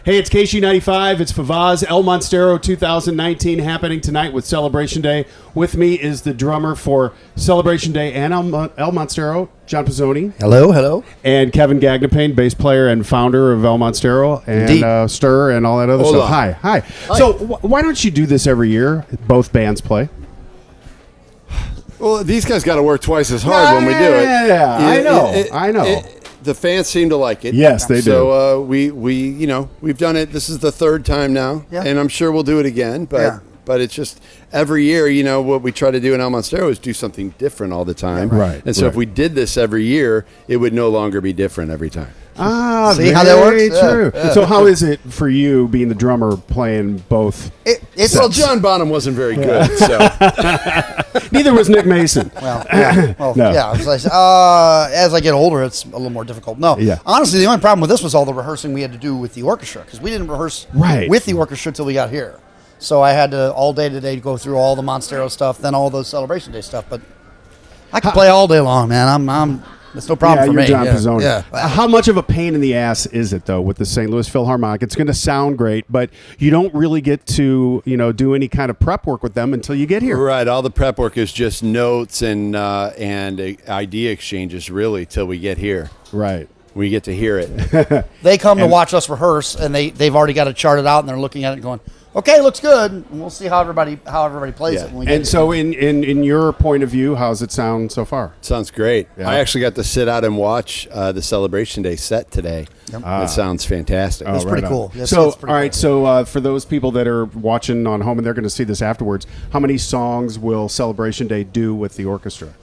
Hey, it's KSHE 95. It's Favazz, El Monstero 2019 happening tonight with Celebration Day. With me is the drummer for Celebration Day and El Monstero, John Pizzoni. Hello, hello. And Kevin Gagnapane, bass player and founder of El Monstero and Stir and all that other stuff. Hi. So why don't you do this every year? Both bands play. Well, these guys got to work twice as hard when we do it. Yeah, I know. The fans seem to like it. Yes, they do. So we've done it. This is the third time now, and I'm sure we'll do it again. But it's just every year, what we try to do in El Monstero is do something different all the time. Right. And so if we did this every year, it would no longer be different every time. Ah, see how that works? True. Yeah. So how is it for you being the drummer playing both? Well, John Bonham wasn't very good, so neither was Nick Mason. As I get older, it's a little more difficult. Honestly, the only problem with this was all the rehearsing we had to do with the orchestra because we didn't rehearse with the orchestra until we got here. So I had to all day today go through all the Monstero stuff, then all the Celebration Day stuff. But I can play all day long, man. It's no problem for me. John Pizzoni. How much of a pain in the ass is it though with the St. Louis Philharmonic? It's going to sound great, but you don't really get to do any kind of prep work with them until you get here. Right. All the prep work is just notes and idea exchanges really till we get here. Right. We get to hear it. They come to watch us rehearse, and they've already got it charted out, and they're looking at it and going, okay, looks good. And we'll see how everybody plays it. When we get and so in your point of view, how's it sound so far? Sounds great. Yeah. I actually got to sit out and watch the Celebration Day set today. It sounds fantastic. It's pretty cool. Yes, so, all right, so for those people that are watching on home and they're going to see this afterwards, how many songs will Celebration Day do with the orchestra?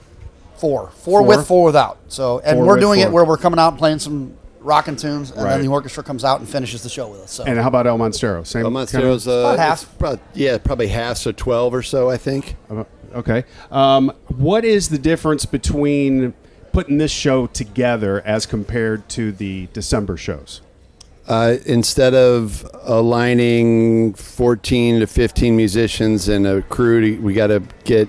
Four with, four without. So, and we're doing it where we're coming out and playing some rockin' tunes, and then the orchestra comes out and finishes the show with us. So. And how about El Monstero? Same. El Monstero's about half. Probably half, so 12 or so, I think. Okay. What is the difference between putting this show together as compared to the December shows? Instead of aligning 14 to 15 musicians and a crew, we got to get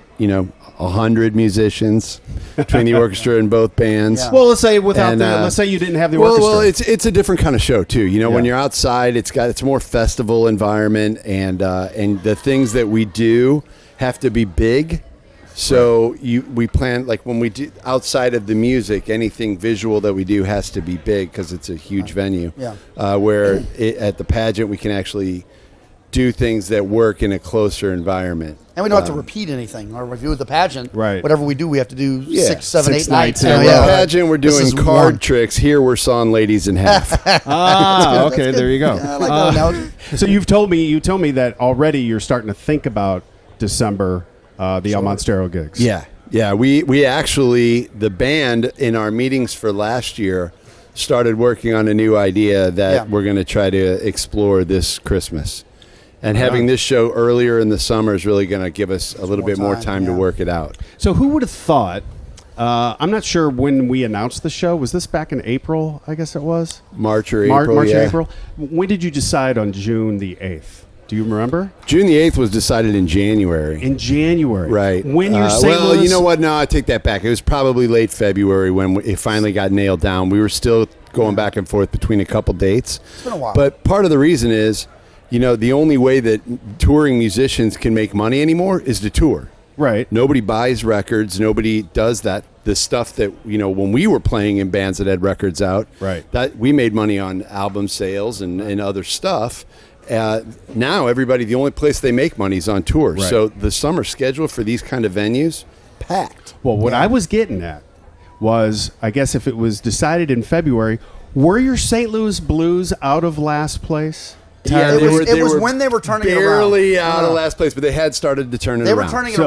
100 musicians between the orchestra and both bands. Yeah. Well, let's say let's say you didn't have the orchestra. Well, it's a different kind of show too. When you're outside, it's a more festival environment, and the things that we do have to be big. So we plan, like when we do outside of the music, anything visual that we do has to be big because it's a huge venue. Yeah. Where at the pageant we can actually do things that work in a closer environment. And we don't have to repeat anything or review the pageant. Right. Whatever we do, we have to do 6, 7, 8 nights. In the pageant, we're doing card tricks. Here, we're sawing ladies in half. Okay, there you go. I like that analogy. So you told me that already you're starting to think about December, the El Monstero gigs. Yeah. We actually, the band in our meetings for last year started working on a new idea that we're going to try to explore this Christmas. And having this show earlier in the summer is really going to give us a little bit more time to work it out. So who would have thought, I'm not sure when we announced the show. Was this back in April, I guess it was? March or April, March or April. When did you decide on June the 8th? Do you remember? June the 8th was decided in January. In January. Right. When you're St. Well, Louis... you know what? No, I take that back. It was probably late February when it finally got nailed down. We were still going back and forth between a couple dates. It's been a while. But part of the reason is, the only way that touring musicians can make money anymore is to tour. Right. Nobody buys records. Nobody does that. The stuff that, when we were playing in bands that had records out, that we made money on album sales and other stuff. Now the only place they make money is on tour. Right. So the summer schedule for these kind of venues, packed. Well, what I was getting at was, I guess if it was decided in February, were your St. Louis Blues out of last place? Yeah, it was when they were turning it around. Barely out of last place, but they had started to turn it around. They were turning it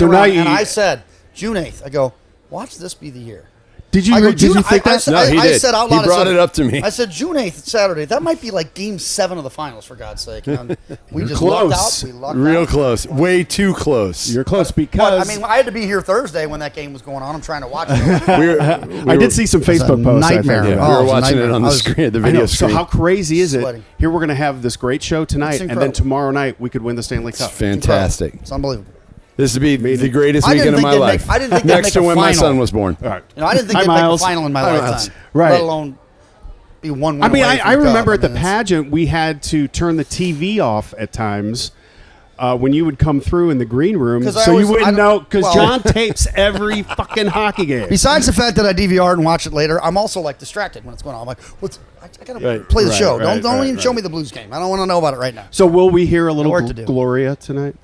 around. And I said, June 8th, I go, watch this be the year. Did you think that? No, he did. I said out loud, he brought it up to me. I said, June 8th, Saturday. That might be like Game 7 of the finals, for God's sake. We just lucked out. We lucked Real out. Close. Way too close. You're close because... I had to be here Thursday when that game was going on. I'm trying to watch it. I did see some Facebook posts. Nightmare. We were watching it on the screen, the video screen. So how crazy is it? Here we're going to have this great show tonight, and then tomorrow night we could win the Stanley Cup. It's fantastic. It's unbelievable. This would be the greatest weekend of my life. I didn't think next to when my son was born. All right. I didn't think they'd make a final in my lifetime. Right. Let alone be one. I mean, I remember at the pageant we had to turn the TV off at times. When you would come through in the green room, so you wouldn't know, because John tapes every fucking hockey game. Besides the fact that I DVR and watch it later, I'm also like distracted when it's going on. I'm like, I gotta play the show. Don't even show me the Blues game. I don't want to know about it right now. So will we hear a little Gloria tonight?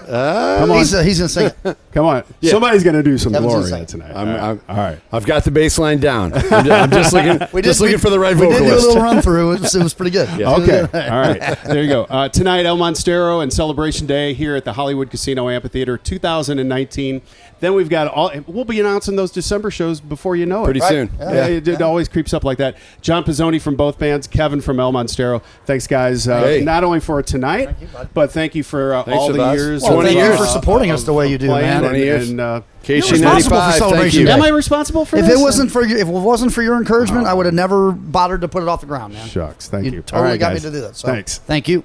Come on, he's gonna sing it. Come on, somebody's gonna do some Gloria tonight. All right, I've got the bass line down. I'm just looking. looking for the right vocalist. We did do a little run through. It was pretty good. Yeah. Okay, all right. There you go. Tonight, El Monstero and Celebration Day here at the Hollywood Casino Amphitheatre 2019. Then we've got we'll be announcing those December shows before you know it. Pretty soon. Yeah. It always creeps up like that. John Pizzoni from both bands, Kevin from El Monstero. Thanks, guys. Not only for tonight, but thank you for all the years. 20 years for supporting us the way you do, man. 20 years. And KSHE 95. Thank you. Am I responsible for this? If it wasn't for your encouragement, I would have never bothered to put it off the ground, man. Shucks. Thank you. Totally got me to do that. So thanks. Thank you.